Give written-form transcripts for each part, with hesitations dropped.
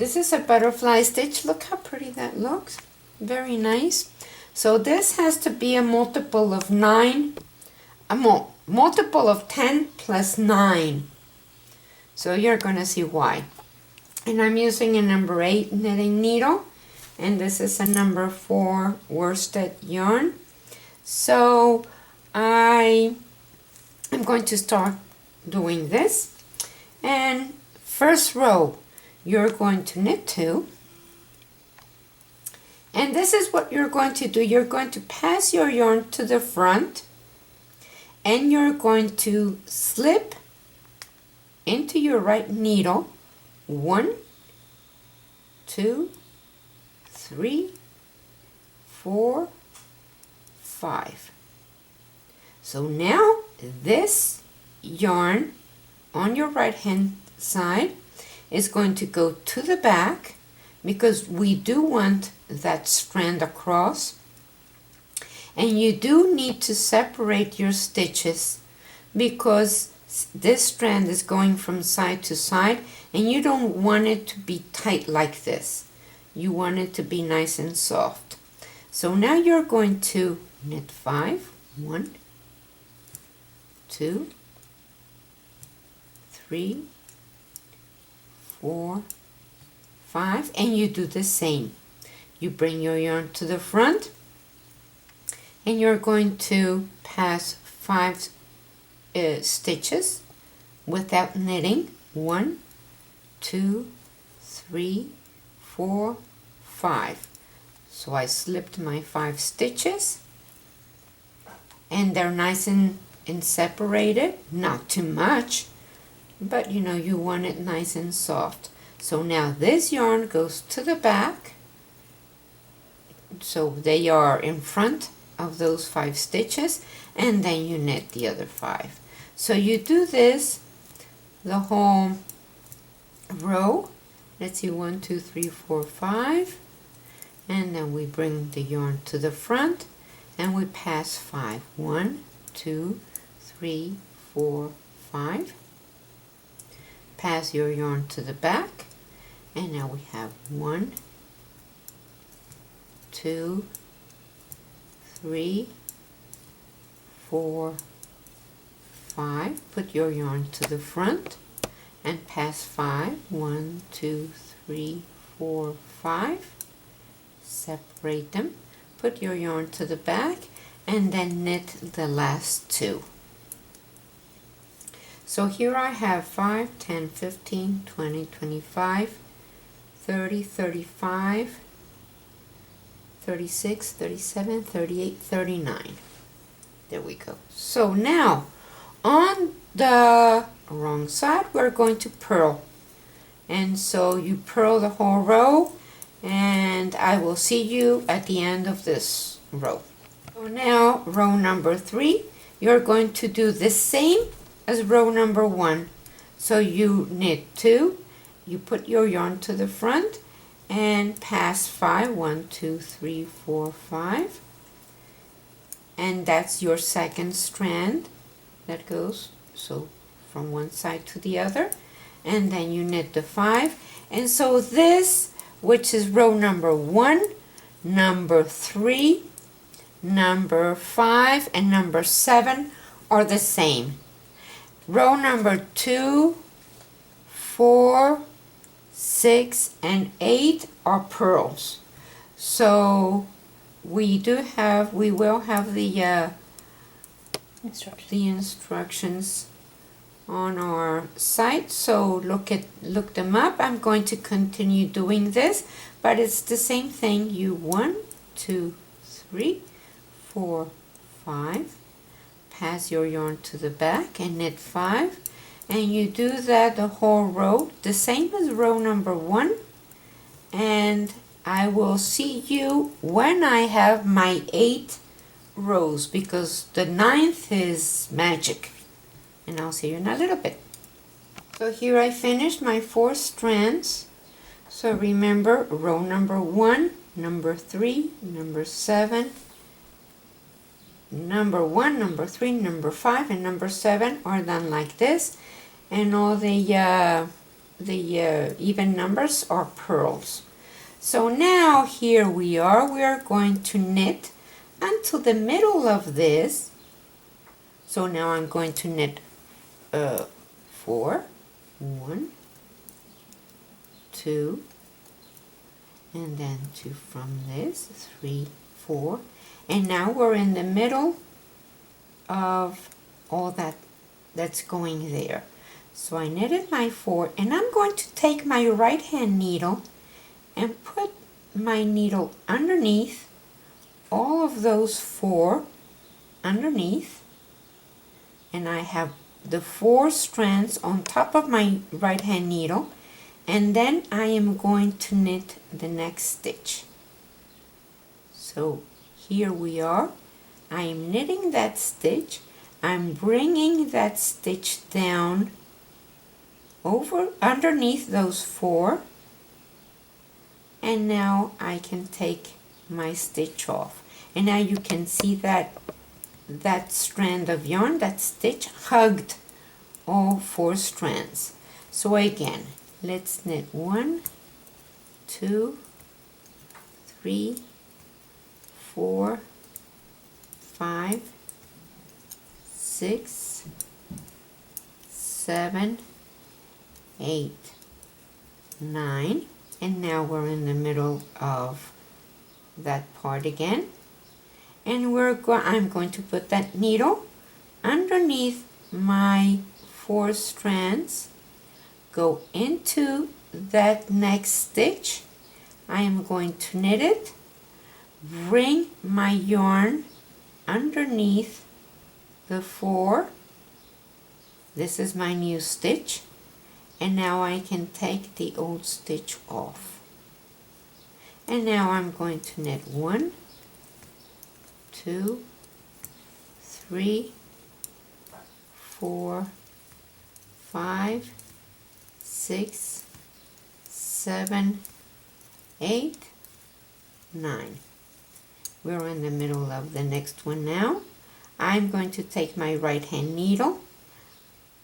this is a butterfly stitch. Look how pretty that looks. Very nice. So this has to be a multiple of 9, multiple of 10 plus 9. So you're going to see why. And I'm using a number 8 knitting needle. And this is a number 4 worsted yarn. So I am going to start doing this. And first row, you're going to knit 2. And this is what you're going to do. You're going to pass your yarn to the front. And you're going to slip into your right needle 1, 2, 3, 4, 5. So now this yarn on your right hand side is going to go to the back because we do want that strand across. And you do need to separate your stitches because this strand is going from side to side and you don't want it to be tight like this. You want it to be nice and soft. So now you're going to knit 5. 1, 2, 3, 4, 5, and you do the same. You bring your yarn to the front and you're going to pass 5 stitches without knitting. 1, 2, 3, 4, 5. So I slipped my 5 stitches and they're nice and separated, not too much, but you know you want it nice and soft. So now this yarn goes to the back, so they are in front of those 5 stitches, and then you knit the other 5. So you do this the whole row. Let's see, 1, 2, 3, 4, 5, and then we bring the yarn to the front and we pass 5. 1, 2, 3, 4, 5. Pass your yarn to the back, and now we have 1, 2, 3, 4, 5. Put your yarn to the front and pass 5. 1, 2, 3, 4, 5. Separate them. Put your yarn to the back and then knit the last 2. So here I have 5, 10, 15, 20, 25, 30, 35, 36, 37, 38, 39. There we go. So now on the wrong side we're going to purl. And so you purl the whole row, and I will see you at the end of this row. So now row number 3, you're going to do the same as row number 1. So you knit 2, you put your yarn to the front and pass 5. 1, 2, 3, 4, 5. And that's your second strand that goes so from one side to the other, and then you knit the 5. And so this, which is row number 1, number 3, number 5, and number 7 are the same. Row number 2, 4, 6, and 8 are purls. So we will have the instructions on our site, so look them up. I'm going to continue doing this, but it's the same thing. You 1, 2, 3, 4, 5. Pass your yarn to the back and knit 5, and you do that the whole row, the same as row number 1, and I will see you when I have my 8 rows, because the 9th is magic, and I'll see you in a little bit. So here I finished my 4 strands. So remember, row number 1, number 3, number 7, number 1, number 3, number 5, and number 7 are done like this, and all the even numbers are purls. So now here we are going to knit until the middle of this. So now I'm going to knit 4, 1, 2, and then 2 from this, 3, 4, and now we're in the middle of all that's going there. So I knitted my 4, and I'm going to take my right hand needle and put my needle underneath all of those 4 underneath, and I have the 4 strands on top of my right hand needle, and then I am going to knit the next stitch. So here we are, I am knitting that stitch, I'm bringing that stitch down over underneath those 4, and now I can take my stitch off, and now you can see that strand of yarn, that stitch hugged all 4 strands. So again, let's knit 1, 2, 3, 4, 5, 6, 7, 8, 9, and now we're in the middle of that part again, and I'm going to put that needle underneath my 4 strands, go into that next stitch, I am going to knit it, bring my yarn underneath the 4, this is my new stitch, and now I can take the old stitch off. And now I'm going to knit 1, 2, 3, 4, 5, 6, 7, 8, 9. We're in the middle of the next one now. I'm going to take my right hand needle,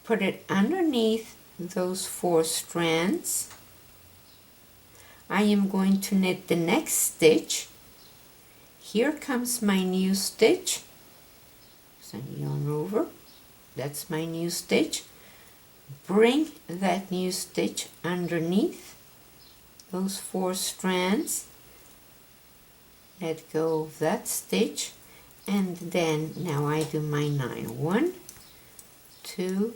put it underneath those 4 strands. I am going to knit the next stitch. Here comes my new stitch. So yarn over, that's my new stitch. Bring that new stitch underneath those 4 strands. Let go of that stitch, and then now I do my 9. 1, 2,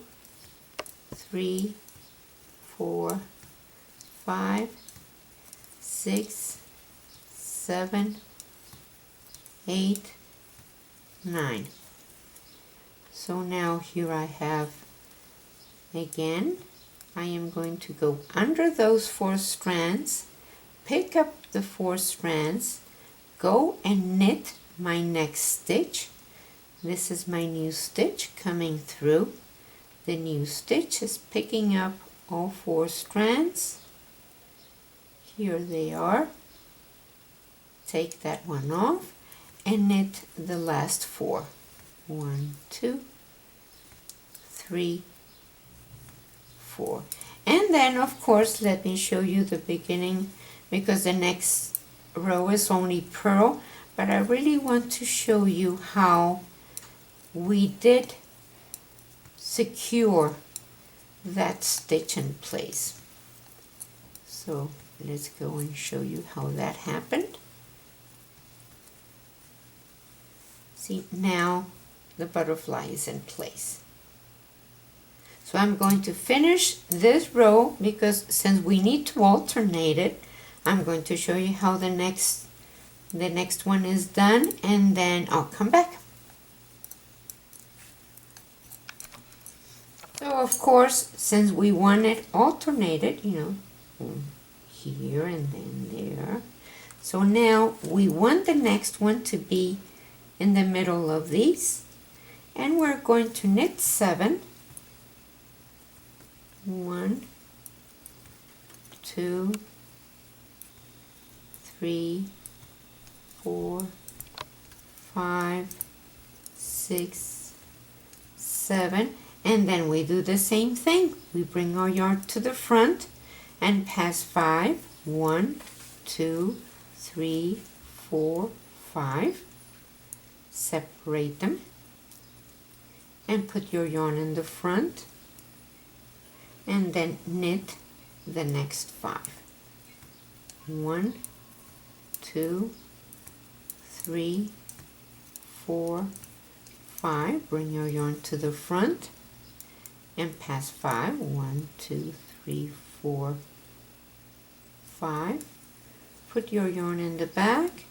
3, 4, 5, 6, 7, 8, 9. So now here I have, again, I am going to go under those 4 strands, pick up the 4 strands, go and knit my next stitch. This is my new stitch coming through. The new stitch is picking up all 4 strands. Here they are. Take that one off and knit the last 4. 1, 2, 3, 4. And then of course let me show you the beginning, because the next row is only purl, but I really want to show you how we did secure that stitch in place. So let's go and show you how that happened. See, now the butterfly is in place. So I'm going to finish this row, because since we need to alternate it, I'm going to show you how the next one is done, and then I'll come back. So of course, since we want it alternated, you know, here and then there. So now we want the next one to be in the middle of these, and we're going to knit 7. 1, 2, 3, 4, 5, 6, 7, And then we do the same thing. We bring our yarn to the front and pass 5. 1, 2, 3, 4, 5. Separate them and put your yarn in the front and then knit the next 5. 1, 2, 3, 4, 5. Bring your yarn to the front and pass 5. 1, 2, 3, 4, 5. Put your yarn in the back,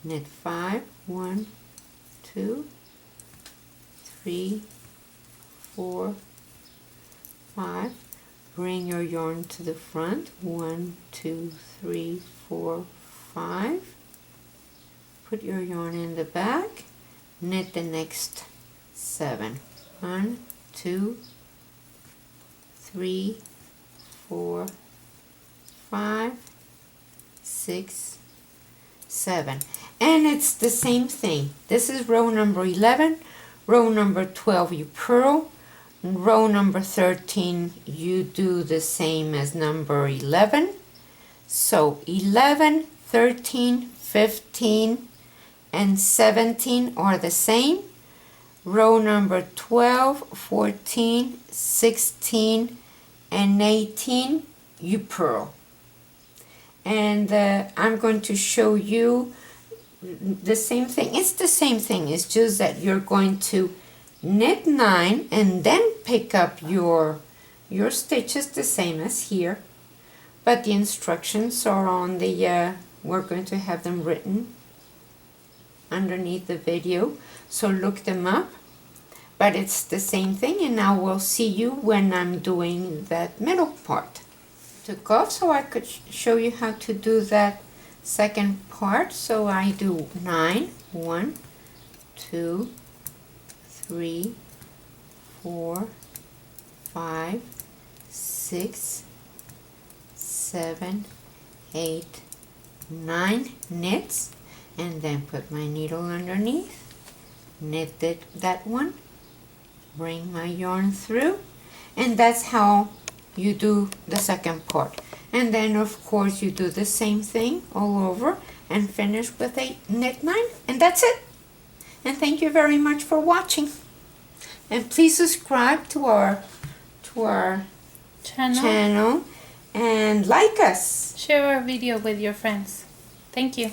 knit 5. 1, 2, 3, 4, 5. Bring your yarn to the front. 1, 2, 3, 4, 5. Put your yarn in the back, knit the next 7. 1, 2, 3, 4, 5, 6, 7. And it's the same thing. This is row number 11. Row number 12 you purl. Row number 13 you do the same as number 11. So 11, 13, 15, and 17 are the same. Row number 12, 14, 16, and 18 you purl. And I'm going to show you the same thing. It's the same thing. It's just that you're going to knit 9 and then pick up your stitches the same as here. But the instructions are on the, we're going to have them written underneath the video. So look them up. But it's the same thing, and now we'll see you when I'm doing that middle part. Took off so I could show you how to do that second part. So I do 9, 1, 2, 3, 4, 5, 6, 7, 8, 9 knits, and then put my needle underneath, knit that one, bring my yarn through, and that's how you do the second part. And then of course you do the same thing all over and finish with a knit 9, and that's it. And thank you very much for watching, and please subscribe to our channel and like us. Share our video with your friends. Thank you.